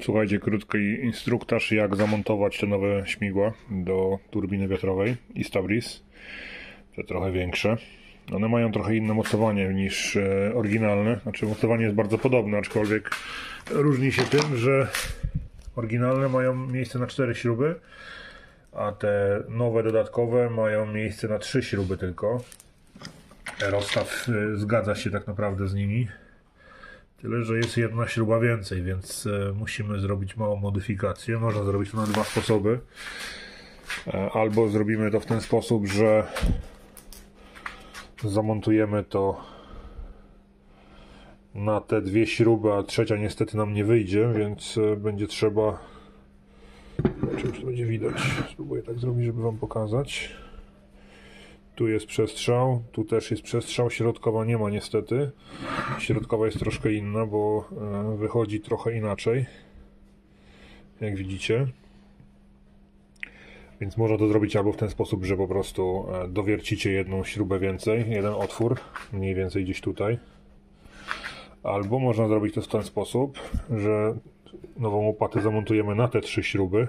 Słuchajcie, krótki instruktaż, jak zamontować te nowe śmigła do turbiny wiatrowej Istabris. Te trochę większe. One mają trochę inne mocowanie niż oryginalne. Znaczy mocowanie jest bardzo podobne, aczkolwiek różni się tym, że oryginalne mają miejsce na 4 śruby, a te nowe dodatkowe mają miejsce na 3 śruby tylko. Rozstaw zgadza się tak naprawdę z nimi. Tyle, że jest jedna śruba więcej, więc musimy zrobić małą modyfikację. Można zrobić to na dwa sposoby. Albo zrobimy to w ten sposób, że zamontujemy to na te dwie śruby, a trzecia niestety nam nie wyjdzie, więc będzie trzeba... Czymś to będzie widać. Spróbuję tak zrobić, żeby Wam pokazać. Tu jest przestrzał, tu też jest przestrzał, środkowa nie ma niestety. Środkowa jest troszkę inna, bo wychodzi trochę inaczej, jak widzicie. Więc można to zrobić albo w ten sposób, że po prostu dowiercicie jedną śrubę więcej, jeden otwór, mniej więcej gdzieś tutaj. Albo można zrobić to w ten sposób, że nową łopatę zamontujemy na te 3 śruby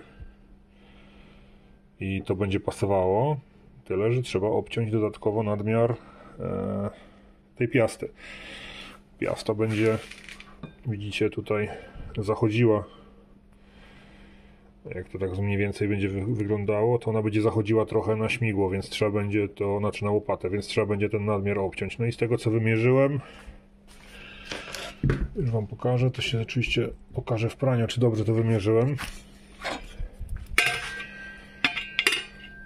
i to będzie pasowało. Tyle, że trzeba obciąć dodatkowo nadmiar tej piasty. Piasta będzie, widzicie, tutaj zachodziła. Jak to tak mniej więcej będzie wyglądało, to ona będzie zachodziła trochę na śmigło, więc trzeba będzie to, znaczy na łopatę, więc trzeba będzie ten nadmiar obciąć. No i z tego, co wymierzyłem, już Wam pokażę, to się oczywiście pokaże w praniu, czy dobrze to wymierzyłem.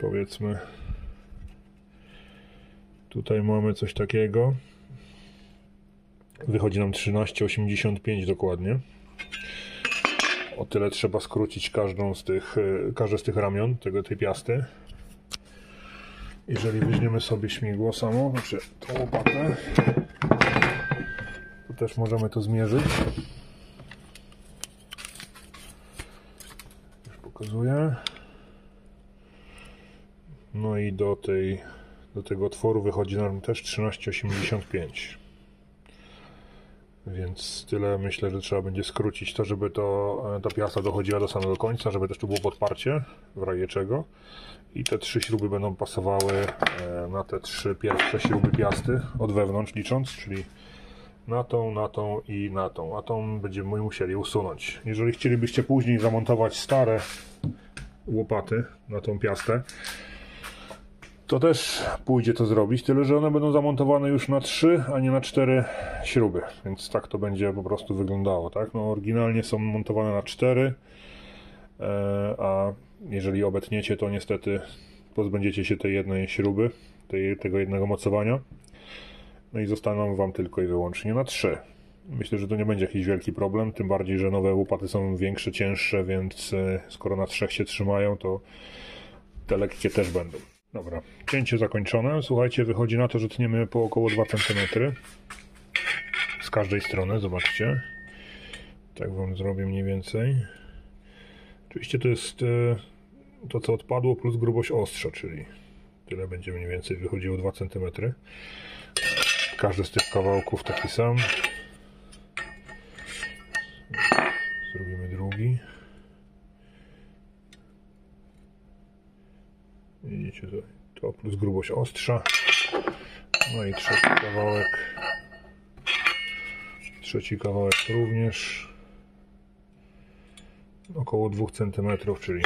Powiedzmy, tutaj mamy coś takiego. Wychodzi nam 13,85 dokładnie. O tyle trzeba skrócić każde z tych ramion tej piasty. Jeżeli weźmiemy sobie śmigło samo, znaczy tą łopatę, to też możemy to zmierzyć. Już pokazuję. No i do tego otworu wychodzi nam też 13,85. Więc tyle myślę, że trzeba będzie skrócić to, żeby ta piasta dochodziła do samego końca, żeby też tu było podparcie, w razie czego. I te 3 śruby będą pasowały na te 3 pierwsze śruby piasty od wewnątrz licząc, czyli na tą i na tą. A tą będziemy musieli usunąć. Jeżeli chcielibyście później zamontować stare łopaty na tą piastę, to też pójdzie to zrobić, tyle że one będą zamontowane już na 3, a nie na 4 śruby, więc tak to będzie po prostu wyglądało, tak? No oryginalnie są montowane na 4, a jeżeli obetniecie, to niestety pozbędziecie się tej jednej śruby, tego jednego mocowania, no i zostaną Wam tylko i wyłącznie na 3. Myślę, że to nie będzie jakiś wielki problem, tym bardziej, że nowe łopaty są większe, cięższe, więc skoro na 3 się trzymają, to te lekkie też będą. Dobra, cięcie zakończone. Słuchajcie, wychodzi na to, że tniemy po około 2 cm z każdej strony, zobaczcie. Tak Wam zrobię mniej więcej. Oczywiście to jest to, co odpadło, plus grubość ostrza, czyli tyle będzie mniej więcej wychodziło 2 cm. Każdy z tych kawałków taki sam. Zrobimy drugi. Widzicie to plus grubość ostrza. No i trzeci kawałek również około 2 cm, czyli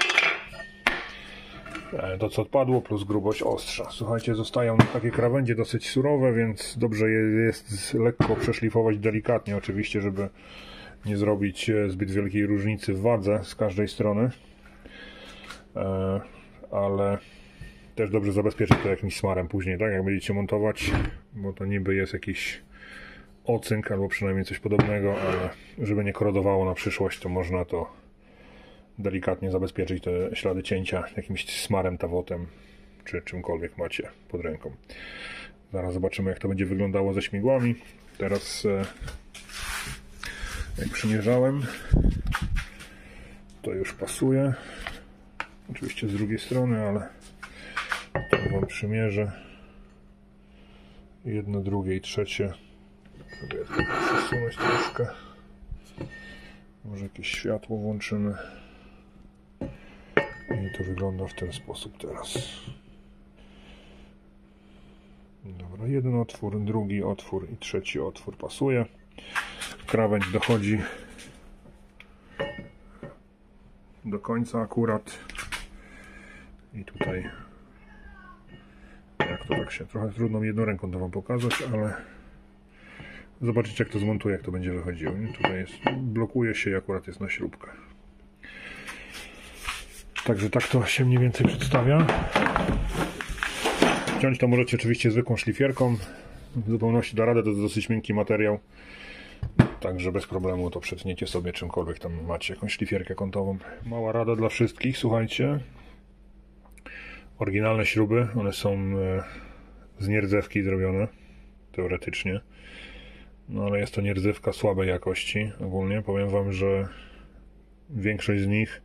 to, co odpadło, plus grubość ostrza. Słuchajcie, zostają takie krawędzie dosyć surowe, więc dobrze jest lekko przeszlifować delikatnie oczywiście, żeby nie zrobić zbyt wielkiej różnicy w wadze z każdej strony, ale też dobrze zabezpieczyć to jakimś smarem później, tak? Jak będziecie montować, bo to niby jest jakiś ocynk albo przynajmniej coś podobnego, ale żeby nie korodowało na przyszłość, to można to delikatnie zabezpieczyć, te ślady cięcia jakimś smarem, tawotem czy czymkolwiek macie pod ręką. Zaraz zobaczymy, jak to będzie wyglądało ze śmigłami. Teraz jak przymierzałem, to już pasuje. Oczywiście z drugiej strony, ale to Wam przymierzę. Jedno, drugie i trzecie. Próbuję to przesunąć troszkę. Może jakieś światło włączymy. I to wygląda w ten sposób teraz. Dobra, jeden otwór, drugi otwór i trzeci otwór pasuje. Krawędź dochodzi do końca akurat. I tutaj, jak to tak się, trochę trudno mi jedną ręką to wam pokazać, ale zobaczycie jak to zmontuję, jak to będzie wychodziło. Nie? Tutaj jest, blokuje się i akurat jest na śrubkę. Także tak to się mniej więcej przedstawia. Ciąć to możecie oczywiście zwykłą szlifierką. W zupełności da radę, to jest dosyć miękki materiał. Także bez problemu to przetniecie sobie czymkolwiek tam macie, jakąś szlifierkę kątową. Mała rada dla wszystkich, słuchajcie. Oryginalne śruby, one są z nierdzewki zrobione, teoretycznie. No ale jest to nierdzewka słabej jakości ogólnie. Powiem wam, że większość z nich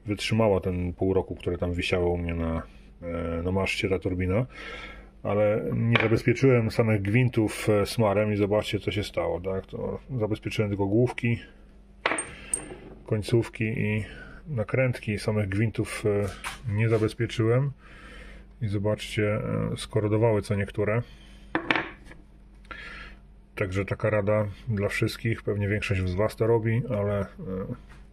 wytrzymała ten pół roku, które tam wisiało u mnie na maszcie ta turbina. Ale nie zabezpieczyłem samych gwintów smarem i zobaczcie co się stało, tak? To zabezpieczyłem tylko główki, końcówki i nakrętki, samych gwintów nie zabezpieczyłem i zobaczcie, skorodowały co niektóre. Także taka rada dla wszystkich, pewnie większość z was to robi, ale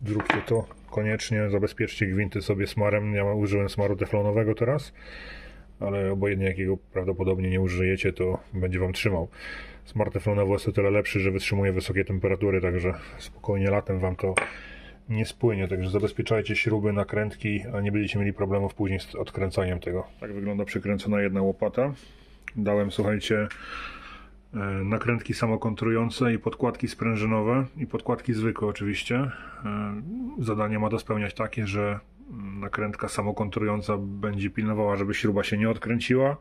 zróbcie to koniecznie, zabezpieczcie gwinty sobie smarem. Ja użyłem smaru teflonowego teraz, ale obojętnie jakiego prawdopodobnie nie użyjecie, to będzie wam trzymał. Smar teflonowy jest o tyle lepszy, że wytrzymuje wysokie temperatury, także spokojnie latem wam to nie spłynie. Także zabezpieczajcie śruby, nakrętki, a nie będziecie mieli problemów później z odkręcaniem tego. Tak wygląda przykręcona jedna łopata. Dałem, słuchajcie, nakrętki samokontrujące i podkładki sprężynowe i podkładki zwykłe oczywiście. Zadanie ma to spełniać takie, że nakrętka samokontrująca będzie pilnowała, żeby śruba się nie odkręciła,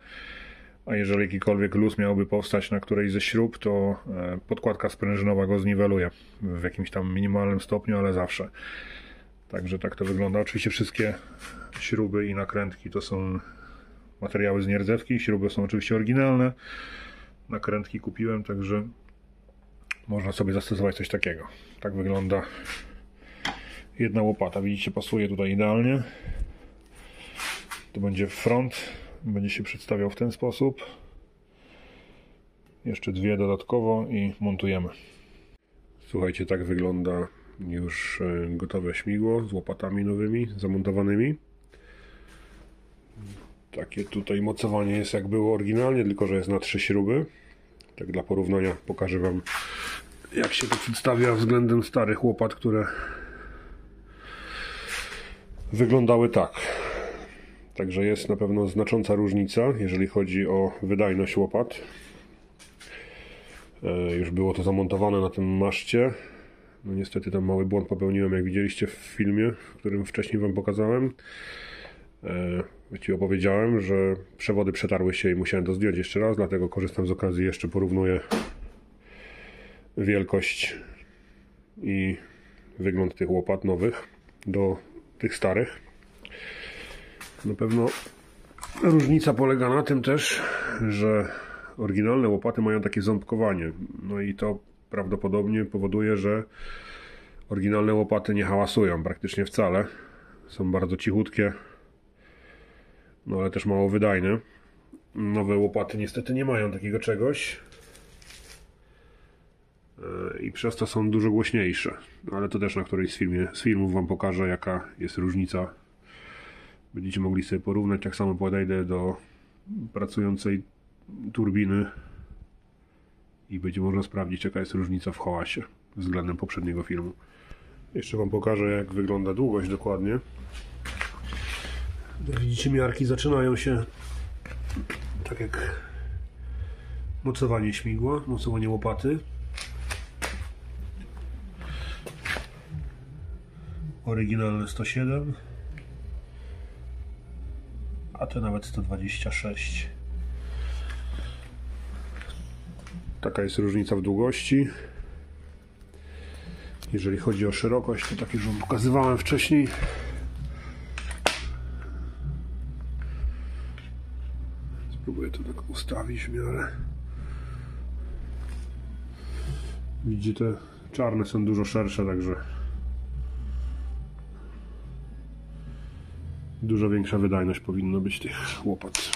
a jeżeli jakikolwiek luz miałby powstać na którejś ze śrub, to podkładka sprężynowa go zniweluje w jakimś tam minimalnym stopniu, ale zawsze. Także tak to wygląda. Oczywiście wszystkie śruby i nakrętki to są materiały z nierdzewki, śruby są oczywiście oryginalne, nakrętki kupiłem, także można sobie zastosować coś takiego. Tak wygląda jedna łopata, widzicie, pasuje tutaj idealnie. To będzie front, będzie się przedstawiał w ten sposób. Jeszcze dwie dodatkowo i montujemy. Słuchajcie, tak wygląda już gotowe śmigło z łopatami nowymi, zamontowanymi. Takie tutaj mocowanie jest jak było oryginalnie, tylko że jest na 3 śruby. Tak dla porównania pokażę wam, jak się to przedstawia względem starych łopat, które wyglądały tak. Także jest na pewno znacząca różnica, jeżeli chodzi o wydajność łopat. Już było to zamontowane na tym maszcie. No niestety tam mały błąd popełniłem, jak widzieliście w filmie, w którym wcześniej wam pokazałem. Właściwie opowiedziałem, że przewody przetarły się i musiałem to zdjąć jeszcze raz, dlatego korzystam z okazji, jeszcze porównuję wielkość i wygląd tych łopat nowych do tych starych. Na pewno różnica polega na tym też, że oryginalne łopaty mają takie ząbkowanie. No i to prawdopodobnie powoduje, że oryginalne łopaty nie hałasują praktycznie wcale. Są bardzo cichutkie, no ale też mało wydajne. Nowe łopaty niestety nie mają takiego czegoś i przez to są dużo głośniejsze. Ale to też na którejś z filmów wam pokażę, jaka jest różnica. Będziecie mogli sobie porównać, tak samo podejdę do pracującej turbiny i będzie można sprawdzić, jaka jest różnica w hałasie względem poprzedniego filmu. Jeszcze wam pokażę, jak wygląda długość dokładnie. Widzicie, miarki zaczynają się tak jak mocowanie śmigła, mocowanie łopaty. Oryginalne 107, a te nawet 126. Taka jest różnica w długości. Jeżeli chodzi o szerokość, to tak jak wam pokazywałem wcześniej. Spróbuję to tak ustawić w miarę. Widzicie, te czarne są dużo szersze, także Dużo większa wydajność powinno być tych łopat.